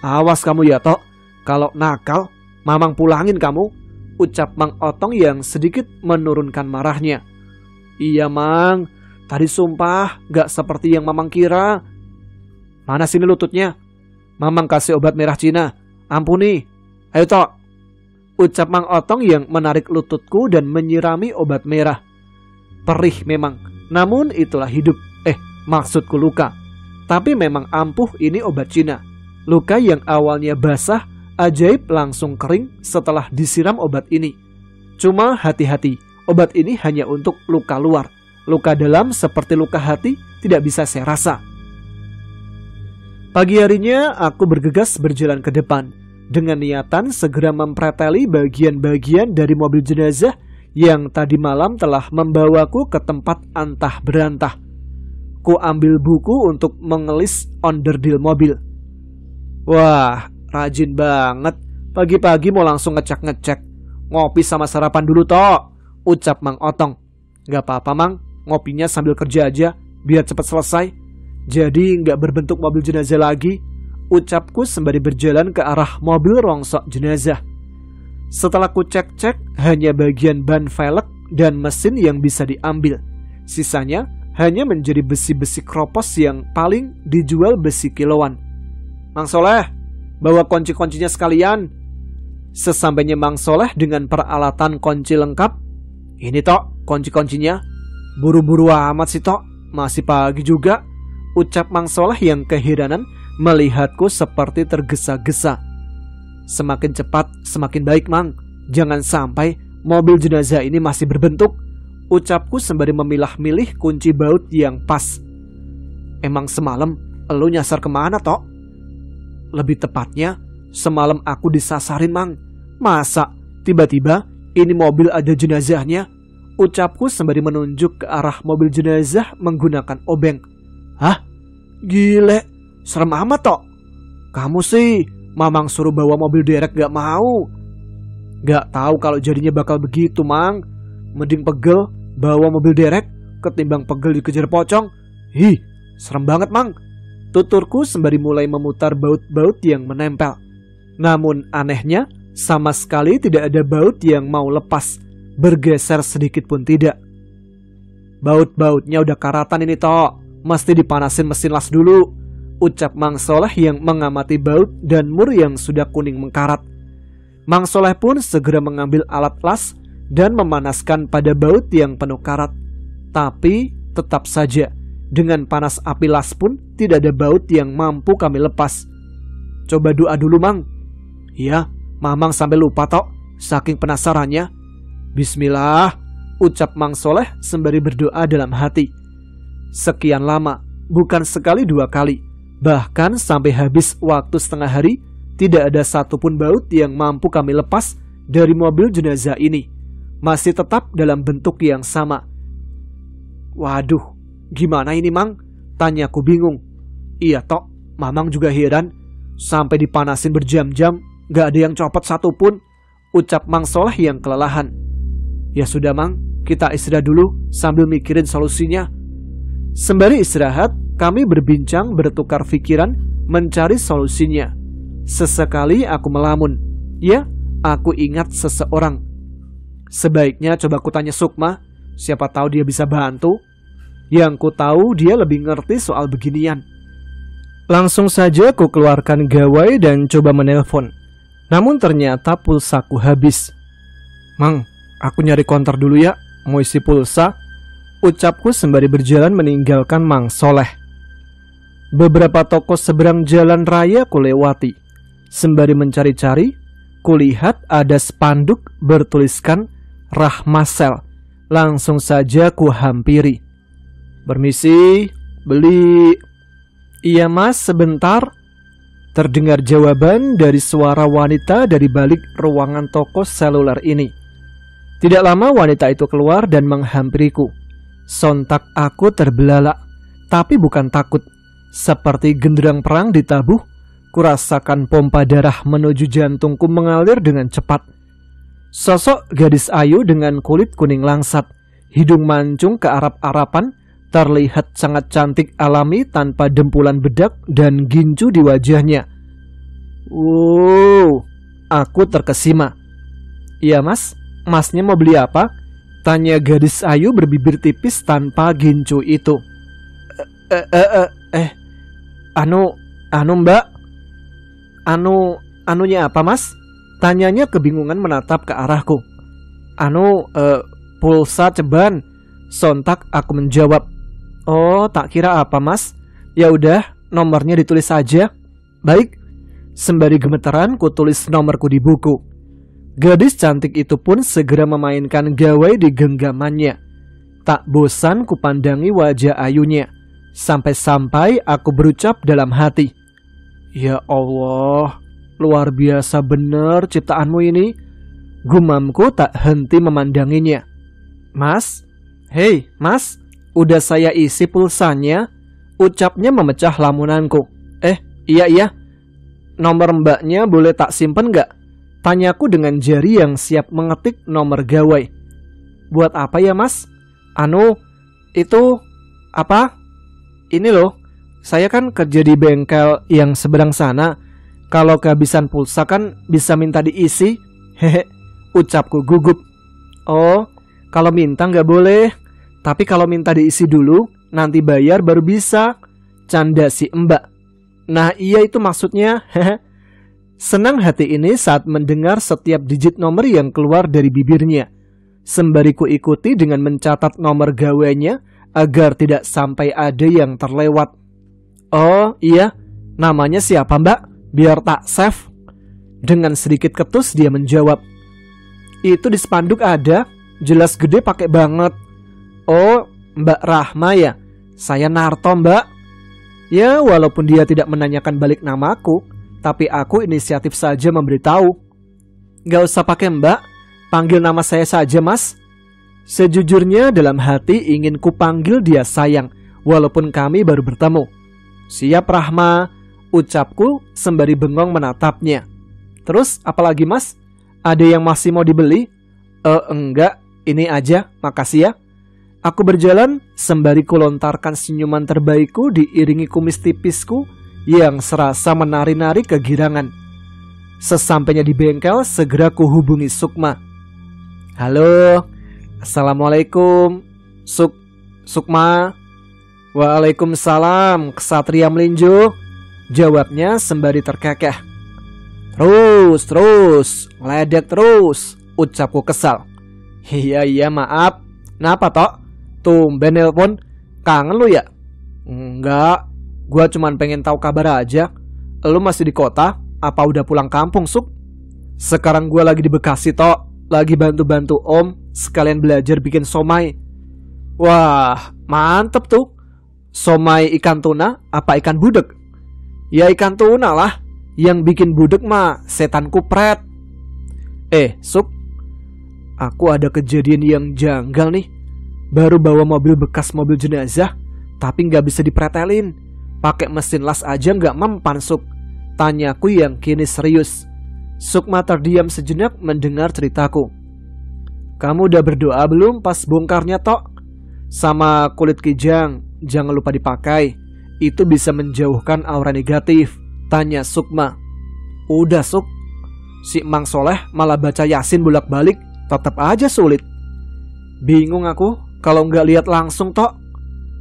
Awas kamu ya Tok, kalau nakal, Mamang pulangin kamu, ucap Mang Otong yang sedikit menurunkan marahnya. Iya Mang, tadi sumpah gak seperti yang Mamang kira. Mana sini lututnya? Mamang kasih obat merah Cina, ampuni. Ayo Tok, ucap Mang Otong yang menarik lututku dan menyirami obat merah. Perih memang, namun itulah hidup. Maksudku luka. Tapi memang ampuh ini obat Cina. Luka yang awalnya basah, ajaib langsung kering setelah disiram obat ini. Cuma hati-hati, obat ini hanya untuk luka luar. Luka dalam seperti luka hati tidak bisa saya rasa. Pagi harinya aku bergegas berjalan ke depan dengan niatan segera mempreteli bagian-bagian dari mobil jenazah yang tadi malam telah membawaku ke tempat antah berantah. Ku ambil buku untuk mengelis onderdil mobil. Wah, rajin banget. Pagi-pagi mau langsung ngecek-ngecek. Ngopi sama sarapan dulu Tok, ucap Mang Otong. Gak apa-apa Mang, ngopinya sambil kerja aja, biar cepat selesai. Jadi gak berbentuk mobil jenazah lagi, ucapku sembari berjalan ke arah mobil rongsok jenazah. Setelah ku cek-cek, hanya bagian ban velg dan mesin yang bisa diambil. Sisanya hanya menjadi besi-besi kropos yang paling dijual besi kiloan. Mang Soleh, bawa kunci-kuncinya sekalian. Sesampainya Mang Soleh dengan peralatan kunci lengkap. Ini Tok, kunci-kuncinya. Buru-buru amat sih Tok, masih pagi juga, ucap Mang Soleh yang keheranan melihatku seperti tergesa-gesa. Semakin cepat semakin baik Mang, jangan sampai mobil jenazah ini masih berbentuk, ucapku sembari memilah-milih kunci baut yang pas. Emang semalam elu nyasar kemana Tok? Lebih tepatnya, semalam aku disasarin Mang. Masa tiba-tiba ini mobil ada jenazahnya? Ucapku sembari menunjuk ke arah mobil jenazah menggunakan obeng. Hah? Gile, serem amat Tok. Kamu sih, Mamang suruh bawa mobil derek gak mau. Gak tahu kalau jadinya bakal begitu Mang. Mending pegel bawa mobil derek ketimbang pegel dikejar pocong. Hi, serem banget Mang, tuturku sembari mulai memutar baut-baut yang menempel. Namun anehnya, sama sekali tidak ada baut yang mau lepas, bergeser sedikit pun tidak. Baut-bautnya udah karatan ini Tok, mesti dipanasin mesin las dulu, ucap Mang Soleh yang mengamati baut dan mur yang sudah kuning mengkarat. Mang Soleh pun segera mengambil alat las dan memanaskan pada baut yang penuh karat. Tapi tetap saja, dengan panas api las pun tidak ada baut yang mampu kami lepas. Coba doa dulu Mang. Iya, Mamang sampai lupa Tok, saking penasarannya. Bismillah, ucap Mang Soleh sembari berdoa dalam hati. Sekian lama, bukan sekali dua kali, bahkan sampai habis waktu setengah hari, tidak ada satupun baut yang mampu kami lepas dari mobil jenazah ini. Masih tetap dalam bentuk yang sama. Waduh, gimana ini Mang? Tanyaku bingung. Iya Tok, Mamang juga heran. Sampai dipanasin berjam-jam, gak ada yang copot satupun, ucap Mang Soleh yang kelelahan. Ya sudah Mang, kita istirahat dulu sambil mikirin solusinya. Sembari istirahat, kami berbincang bertukar pikiran mencari solusinya. Sesekali aku melamun. Ya, aku ingat seseorang. Sebaiknya coba kutanya Sukma, siapa tahu dia bisa bantu. Yang ku tahu dia lebih ngerti soal beginian. Langsung saja ku keluarkan gawai dan coba menelpon. Namun ternyata pulsaku habis. Mang, aku nyari konter dulu ya, mau isi pulsa, ucapku sembari berjalan meninggalkan Mang Soleh. Beberapa toko seberang jalan raya ku lewati. Sembari mencari-cari, kulihat ada spanduk bertuliskan Rahmasel. Langsung saja ku hampiri. Permisi, beli. Iya Mas, sebentar. Terdengar jawaban dari suara wanita dari balik ruangan toko seluler ini. Tidak lama wanita itu keluar dan menghampiriku. Sontak aku terbelalak, tapi bukan takut. Seperti genderang perang ditabuh, kurasakan pompa darah menuju jantungku mengalir dengan cepat. Sosok gadis ayu dengan kulit kuning langsat, hidung mancung ke Arab-Arapan, terlihat sangat cantik alami tanpa dempulan bedak dan gincu di wajahnya. Wow, aku terkesima. Iya mas, masnya mau beli apa? Tanya gadis ayu berbibir tipis tanpa gincu itu. Anu mbak. Anunya apa mas? Tanyanya kebingungan menatap ke arahku. Pulsa ceban. Sontak aku menjawab. Oh, tak kira apa mas? Ya udah, nomornya ditulis saja. Baik. Sembari gemeteran, ku tulis nomorku di buku. Gadis cantik itu pun segera memainkan gawai di genggamannya. Tak bosan ku pandangi wajah ayunya. Sampai-sampai aku berucap dalam hati. Ya Allah, luar biasa bener ciptaanmu ini. Gumamku tak henti memandanginya. Mas, hei mas, udah saya isi pulsanya. Ucapnya memecah lamunanku. Iya. Nomor mbaknya boleh tak simpen gak? Tanyaku dengan jari yang siap mengetik nomor gawai. Buat apa ya mas? Itu apa? Ini loh, saya kan kerja di bengkel yang seberang sana. Kalau kehabisan pulsa kan bisa minta diisi. Hehe, ucapku gugup. Oh, kalau minta nggak boleh. Tapi kalau minta diisi dulu, nanti bayar baru bisa. Canda si mbak. Nah iya itu maksudnya. Hehe. Senang hati ini saat mendengar setiap digit nomor yang keluar dari bibirnya. Sembari ku ikuti dengan mencatat nomor gawainya agar tidak sampai ada yang terlewat. Oh iya, namanya siapa mbak? Biar tak save. Dengan sedikit ketus dia menjawab. Itu di spanduk ada, jelas gede pakai banget. Oh, Mbak Rahma ya? Saya Narto mbak. Ya walaupun dia tidak menanyakan balik namaku, tapi aku inisiatif saja memberitahu. Gak usah pakai mbak, panggil nama saya saja mas. Sejujurnya dalam hati ingin ku panggil dia sayang, walaupun kami baru bertemu. Siap Rahma, ucapku sembari bengong menatapnya. Terus apalagi mas? Ada yang masih mau dibeli? Enggak, ini aja, makasih ya. Aku berjalan sembari ku lontarkan senyuman terbaikku diiringi kumis tipisku yang serasa menari-nari kegirangan. Sesampainya di bengkel, segera ku hubungi Sukma. Halo, assalamualaikum, Sukma. Waalaikumsalam, Ksatria Melinjo. Jawabnya sembari terkekeh. Terus, ledek terus, ucapku kesal. Iya maaf. Kenapa tok? Tumben nelpon, kangen lu ya? Enggak, gua cuman pengen tahu kabar aja. Lu masih di kota? Apa udah pulang kampung, Suk? Sekarang gua lagi di Bekasi, tok. Lagi bantu-bantu om, sekalian belajar bikin somai. Wah, mantep tuh. Somai ikan tuna apa ikan budek? Ya ikan tuna lah. Yang bikin budek mah setan kupret. Suk, aku ada kejadian yang janggal nih. Baru bawa mobil bekas mobil jenazah, tapi gak bisa dipretelin. Pakai mesin las aja gak mempan, Suk. Tanyaku yang kini serius. Sukma terdiam sejenak mendengar ceritaku. Kamu udah berdoa belum pas bongkarnya, tok? Sama kulit kijang, jangan lupa dipakai. Itu bisa menjauhkan aura negatif. Tanya Sukma. Udah, Suk. Si Mang Soleh malah baca Yasin bolak-balik, tetap aja sulit. Bingung aku kalau nggak lihat langsung, tok.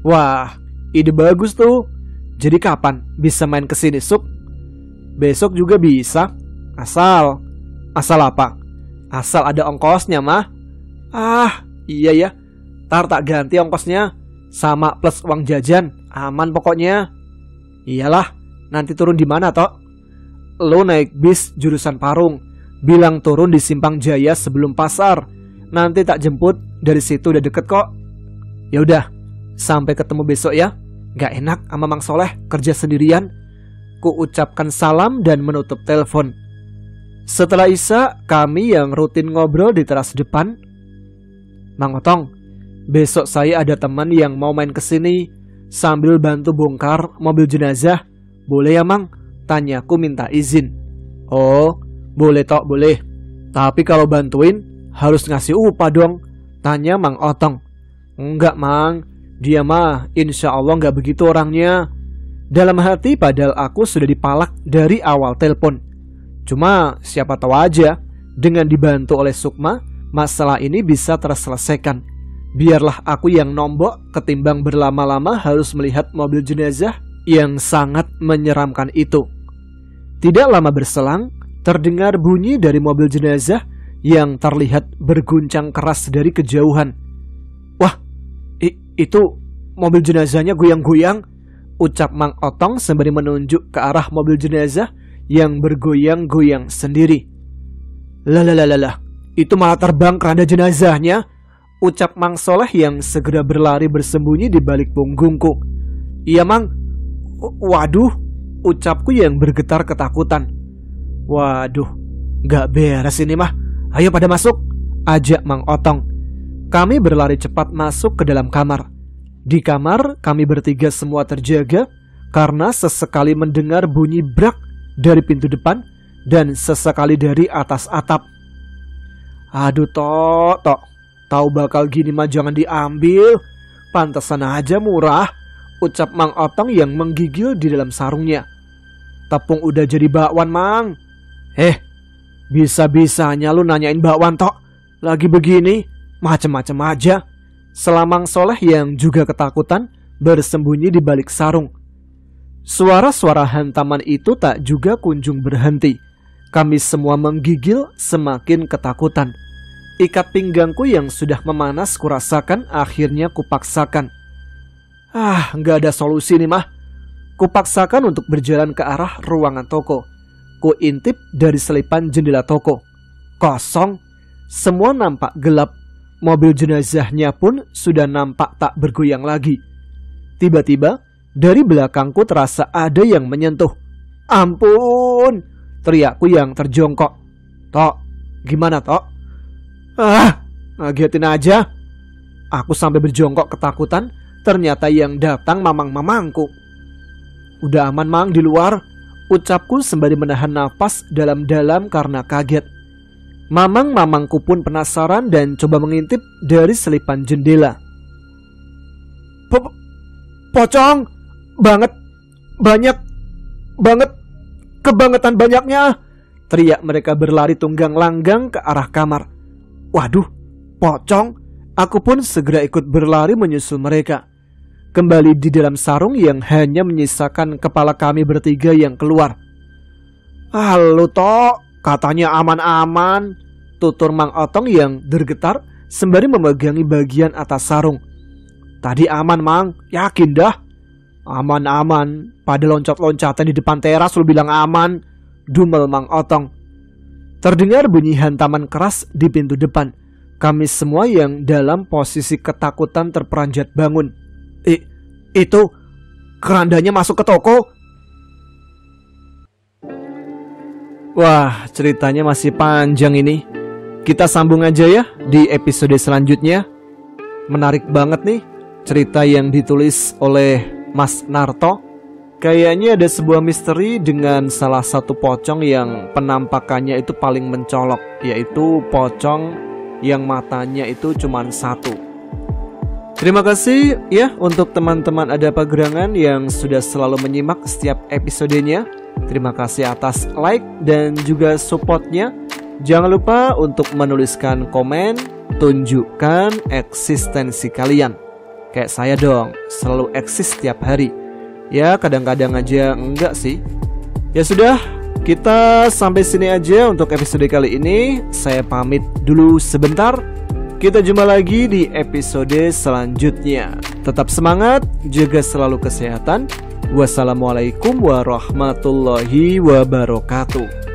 Wah, ide bagus tuh. Jadi kapan bisa main kesini, Suk? Besok juga bisa. Asal apa? Asal ada ongkosnya mah. Iya ya. Ntar tak ganti ongkosnya, sama plus uang jajan. Aman pokoknya. Iyalah, nanti turun di mana, tok? Lo naik bis jurusan Parung. Bilang turun di Simpang Jaya sebelum pasar. Nanti tak jemput, dari situ udah deket kok. Ya udah, sampai ketemu besok ya. Gak enak sama Mang Soleh kerja sendirian. Ku ucapkan salam dan menutup telepon. Setelah Isya, kami yang rutin ngobrol di teras depan. Mang Otong, besok saya ada teman yang mau main kesini sambil bantu bongkar mobil jenazah. Boleh ya Mang? Tanyaku minta izin. Oh, boleh tok, boleh. Tapi kalau bantuin harus ngasih upah dong, tanya Mang Otong. Enggak Mang, dia mah insya Allah gak begitu orangnya. Dalam hati padahal aku sudah dipalak dari awal telepon. Cuma siapa tahu aja dengan dibantu oleh Sukma, masalah ini bisa terselesaikan. Biarlah aku yang nombok ketimbang berlama-lama harus melihat mobil jenazah yang sangat menyeramkan itu. Tidak lama berselang, terdengar bunyi dari mobil jenazah yang terlihat berguncang keras dari kejauhan. Wah, itu mobil jenazahnya goyang-goyang, ucap Mang Otong sembari menunjuk ke arah mobil jenazah yang bergoyang-goyang sendiri. Lah, itu malah terbang keranda jenazahnya, ucap Mang Soleh yang segera berlari bersembunyi di balik punggungku. Iya Mang. Waduh, ucapku yang bergetar ketakutan. Waduh, gak beres ini mah. Ayo pada masuk, ajak Mang Otong. Kami berlari cepat masuk ke dalam kamar. Di kamar kami bertiga semua terjaga karena sesekali mendengar bunyi brak dari pintu depan dan sesekali dari atas atap. Aduh Tok, tahu bakal gini mah jangan diambil. Pantesan aja murah, ucap Mang Otong yang menggigil di dalam sarungnya. Tepung udah jadi bakwan Mang. Bisa-bisanya lu nanyain bakwan Tok. Lagi begini, macem-macem aja. Selamang Soleh yang juga ketakutan bersembunyi di balik sarung. Suara-suara hantaman itu tak juga kunjung berhenti. Kami semua menggigil semakin ketakutan. Ikat pinggangku yang sudah memanas kurasakan akhirnya kupaksakan. Nggak ada solusi nih mah. Kupaksakan untuk berjalan ke arah ruangan toko. Ku intip dari selipan jendela toko. Kosong. Semua nampak gelap. Mobil jenazahnya pun sudah nampak tak bergoyang lagi. Tiba-tiba dari belakangku terasa ada yang menyentuh. Ampun, teriakku yang terjongkok. Tok, gimana Tok? Ngagetin aja. Aku sampai berjongkok ketakutan. Ternyata yang datang mamang-mamangku. Udah aman Mang di luar, ucapku sembari menahan nafas dalam-dalam karena kaget. Mamang-mamangku pun penasaran dan coba mengintip dari selipan jendela. Pocong banget, banyak banget, kebangetan banyaknya, teriak mereka berlari tunggang langgang ke arah kamar. Waduh, pocong. Aku pun segera ikut berlari menyusul mereka. Kembali di dalam sarung yang hanya menyisakan kepala kami bertiga yang keluar. Halo Tok, katanya aman-aman, tutur Mang Otong yang bergetar sembari memegangi bagian atas sarung. Tadi aman Mang, yakin dah? Aman-aman, pada loncat-loncatan di depan teras lu bilang aman, dumel Mang Otong. Terdengar bunyi hantaman keras di pintu depan. Kami semua yang dalam posisi ketakutan terperanjat bangun. Itu kerandanya masuk ke toko. Wah, ceritanya masih panjang ini. Kita sambung aja ya di episode selanjutnya. Menarik banget nih cerita yang ditulis oleh Mas Narto. Kayaknya ada sebuah misteri dengan salah satu pocong yang penampakannya itu paling mencolok, yaitu pocong yang matanya itu cuma satu. Terima kasih ya untuk teman-teman Ada Apa Gerangan yang sudah selalu menyimak setiap episodenya. Terima kasih atas like dan juga supportnya. Jangan lupa untuk menuliskan komen, tunjukkan eksistensi kalian. Kayak saya dong, selalu eksis setiap hari. Ya kadang-kadang aja enggak sih. Ya sudah, kita sampai sini aja untuk episode kali ini. Saya pamit dulu sebentar. Kita jumpa lagi di episode selanjutnya. Tetap semangat, jaga selalu kesehatan. Wassalamualaikum warahmatullahi wabarakatuh.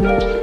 Thank you.